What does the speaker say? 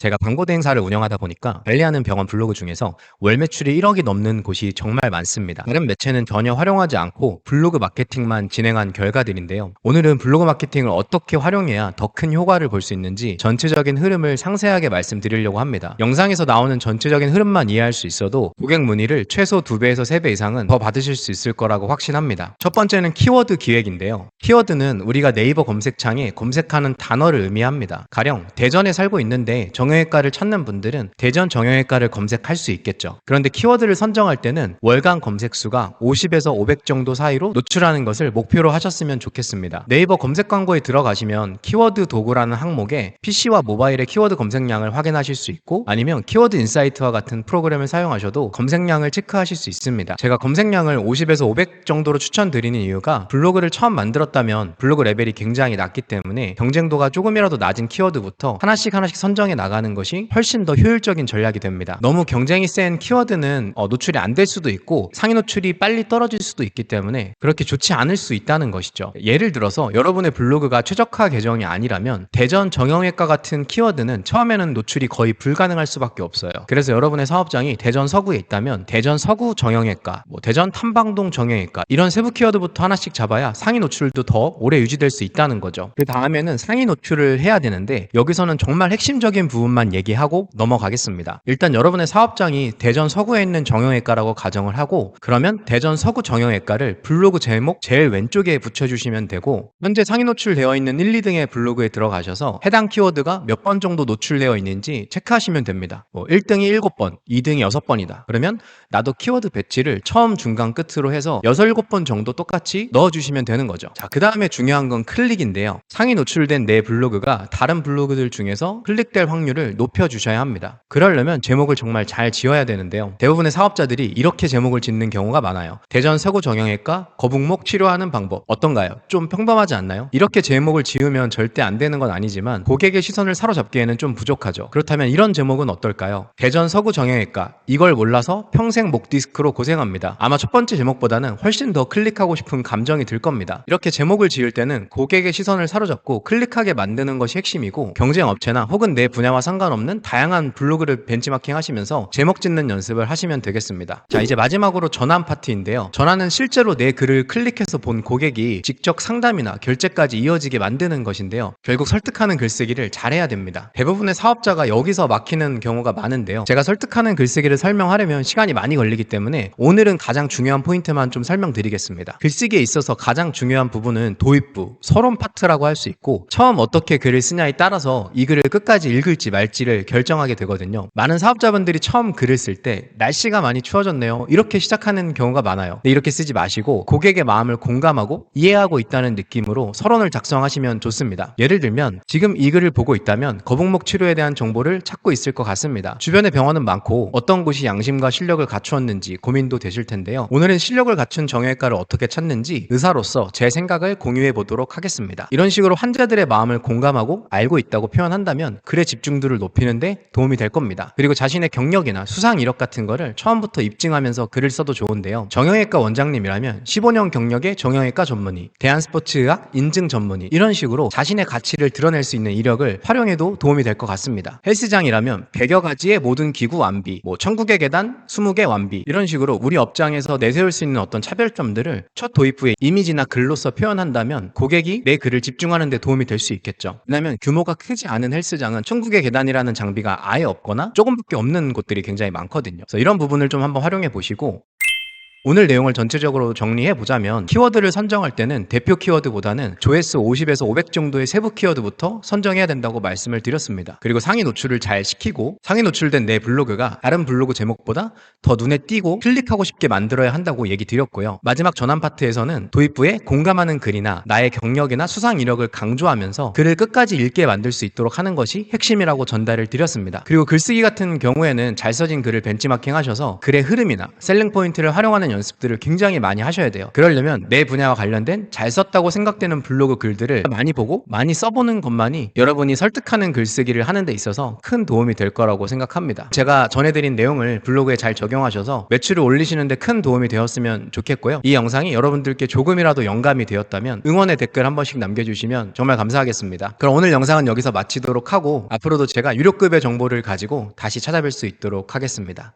제가 광고 대행사를 운영하다 보니까 관리하는 병원 블로그 중에서 월 매출이 1억이 넘는 곳이 정말 많습니다. 다른 매체는 전혀 활용하지 않고 블로그 마케팅만 진행한 결과들인데요. 오늘은 블로그 마케팅을 어떻게 활용해야 더 큰 효과를 볼 수 있는지 전체적인 흐름을 상세하게 말씀드리려고 합니다. 영상에서 나오는 전체적인 흐름만 이해할 수 있어도 고객 문의를 최소 2배에서 3배 이상은 더 받으실 수 있을 거라고 확신합니다. 첫 번째는 키워드 기획인데요. 키워드는 우리가 네이버 검색창에 검색하는 단어를 의미합니다. 가령 대전에 살고 있는데 정형외과를 찾는 분들은 대전 정형외과를 검색할 수 있겠죠. 그런데 키워드를 선정할 때는 월간 검색 수가 50에서 500 정도 사이로 노출하는 것을 목표로 하셨으면 좋겠습니다. 네이버 검색 광고에 들어가시면 키워드 도구라는 항목에 PC와 모바일의 키워드 검색량을 확인하실 수 있고, 아니면 키워드 인사이트와 같은 프로그램을 사용하셔도 검색량을 체크하실 수 있습니다. 제가 검색량을 50에서 500 정도로 추천드리는 이유가 블로그를 처음 만들었다면 블로그 레벨이 굉장히 낮기 때문에 경쟁도가 조금이라도 낮은 키워드부터 하나씩 선정해 나가는 것이 훨씬 더 효율적인 전략이 됩니다. 너무 경쟁이 센 키워드는 노출이 안 될 수도 있고 상위 노출이 빨리 떨어질 수도 있기 때문에 그렇게 좋지 않을 수 있다는 것이죠. 예를 들어서 여러분의 블로그가 최적화 계정이 아니라면 대전 정형외과 같은 키워드는 처음에는 노출이 거의 불가능할 수밖에 없어요. 그래서 여러분의 사업장이 대전 서구에 있다면 대전 서구 정형외과, 대전 탐방동 정형외과, 이런 세부 키워드부터 하나씩 잡아야 상위 노출도 더 오래 유지될 수 있다는 거죠. 그 다음에는 상위 노출을 해야 되는데 여기서는 정말 핵심적인 부분만 얘기하고 넘어가겠습니다. 일단 여러분의 사업장이 대전 서구에 있는 정형외과라고 가정을 하고, 그러면 대전 서구 정형외과를 블로그 제목 제일 왼쪽에 붙여주시면 되고, 현재 상위 노출되어 있는 1, 2등의 블로그에 들어가셔서 해당 키워드가 몇 번 정도 노출되어 있는지 체크하시면 됩니다. 1등이 7번, 2등이 6번이다. 그러면 나도 키워드 배치를 처음, 중간, 끝으로 해서 6, 7번 정도 똑같이 넣어주시면 되는 거죠. 자, 그 다음에 중요한 건 클릭인데요. 상위 노출된 내 블로그가 다른 블로그들 중에서 클릭될 확률을 높여주셔야 합니다. 그러려면 제목을 정말 잘 지어야 되는데요. 대부분의 사업자들이 이렇게 제목을 짓는 경우가 많아요. 대전 서구 정형외과 거북목 치료하는 방법 어떤가요? 좀 평범하지 않나요? 이렇게 제목을 지으면 절대 안 되는 건 아니지만 고객의 시선을 사로잡기에는 좀 부족하죠. 그렇다면 이런 제목은 어떨까요? 대전 서구 정형외과, 이걸 몰라서 평생 목 디스크로 고생합니다. 아마 첫 번째 제목보다는 훨씬 더 클릭하고 싶은 감정이 들 겁니다. 이렇게 제목을 지을 때는 고객의 시선을 사로잡고 클릭하게 만드는 것이 핵심이고, 경쟁 업체나 혹은 내 분야와 상관없는 다양한 블로그를 벤치마킹 하시면서 제목 짓는 연습을 하시면 되겠습니다. 자, 이제 마지막으로 전환 파트인데요. 전환은 실제로 내 글을 클릭해서 본 고객이 직접 상담이나 결제까지 이어지게 만드는 것인데요. 결국 설득하는 글쓰기를 잘해야 됩니다. 대부분의 사업자가 여기서 막히는 경우가 많은데요. 제가 설득하는 글쓰기를 설명하려면 시간이 많이 걸리기 때문에 오늘은 가장 중요한 포인트만 좀 설명드리겠습니다. 글쓰기에 있어서 가장 중요한 부분은 도입부, 서론 파트라고 할 수 있고, 처음 어떻게 글을 쓰냐에 따라서 이 글을 끝까지 읽을지 말지를 결정하게 되거든요. 많은 사업자분들이 처음 글을 쓸 때 날씨가 많이 추워졌네요, 이렇게 시작하는 경우가 많아요. 근데 이렇게 쓰지 마시고 고객의 마음을 공감하고 이해하고 있다는 느낌으로 서론을 작성하시면 좋습니다. 예를 들면 지금 이 글을 보고 있다면 거북목 치료에 대한 정보를 찾고 있을 것 같습니다. 주변에 병원은 많고 어떤 곳이 양심과 실력을 갖추었는지 고민도 되실 텐데요. 오늘은 실력을 갖춘 정형외과를 어떻게 찾는지 의사로서 제 생각을 공유해 보도록 하겠습니다. 이런 식으로 환자들의 마음을 공감하고 알고 있다고 표현한다면 글의 집중도를 높이는데 도움이 될 겁니다. 그리고 자신의 경력이나 수상 이력 같은 거를 처음부터 입증하면서 글을 써도 좋은데요. 정형외과 원장님이라면 15년 경력의 정형외과 전문의, 대한스포츠의학 인증 전문의, 이런 식으로 자신의 가치를 드러낼 수 있는 이력을 활용해도 도움이 될 것 같습니다. 헬스장이라면 100여 가지의 모든 기구 완비, 천국의 계단 20개 완비, 이런 식으로 우리 업장에서 내세울 수 있는 어떤 차별점들을 첫 도입 후에 이미지나 글로써 표현한다면 고객이 내 글을 집중하는 데 도움이 될 수 있겠죠. 왜냐하면 규모가 크지 않은 헬스장은 천국의 계단이라는 장비가 아예 없거나 조금밖에 없는 곳들이 굉장히 많거든요. 그래서 이런 부분을 좀 한번 활용해 보시고, 오늘 내용을 전체적으로 정리해보자면 키워드를 선정할 때는 대표 키워드보다는 조회수 50에서 500 정도의 세부 키워드부터 선정해야 된다고 말씀을 드렸습니다. 그리고 상위 노출을 잘 시키고 상위 노출된 내 블로그가 다른 블로그 제목보다 더 눈에 띄고 클릭하고 싶게 만들어야 한다고 얘기 드렸고요. 마지막 전환 파트에서는 도입부에 공감하는 글이나 나의 경력이나 수상 이력을 강조하면서 글을 끝까지 읽게 만들 수 있도록 하는 것이 핵심이라고 전달을 드렸습니다. 그리고 글쓰기 같은 경우에는 잘 써진 글을 벤치마킹 하셔서 글의 흐름이나 셀링 포인트를 활용하는 연습들을 굉장히 많이 하셔야 돼요. 그러려면 내 분야와 관련된 잘 썼다고 생각되는 블로그 글들을 많이 보고 많이 써보는 것만이 여러분이 설득하는 글쓰기를 하는 데 있어서 큰 도움이 될 거라고 생각합니다. 제가 전해드린 내용을 블로그에 잘 적용하셔서 매출을 올리시는데 큰 도움이 되었으면 좋겠고요. 이 영상이 여러분들께 조금이라도 영감이 되었다면 응원의 댓글 한 번씩 남겨주시면 정말 감사하겠습니다. 그럼 오늘 영상은 여기서 마치도록 하고 앞으로도 제가 유료급의 정보를 가지고 다시 찾아뵐 수 있도록 하겠습니다.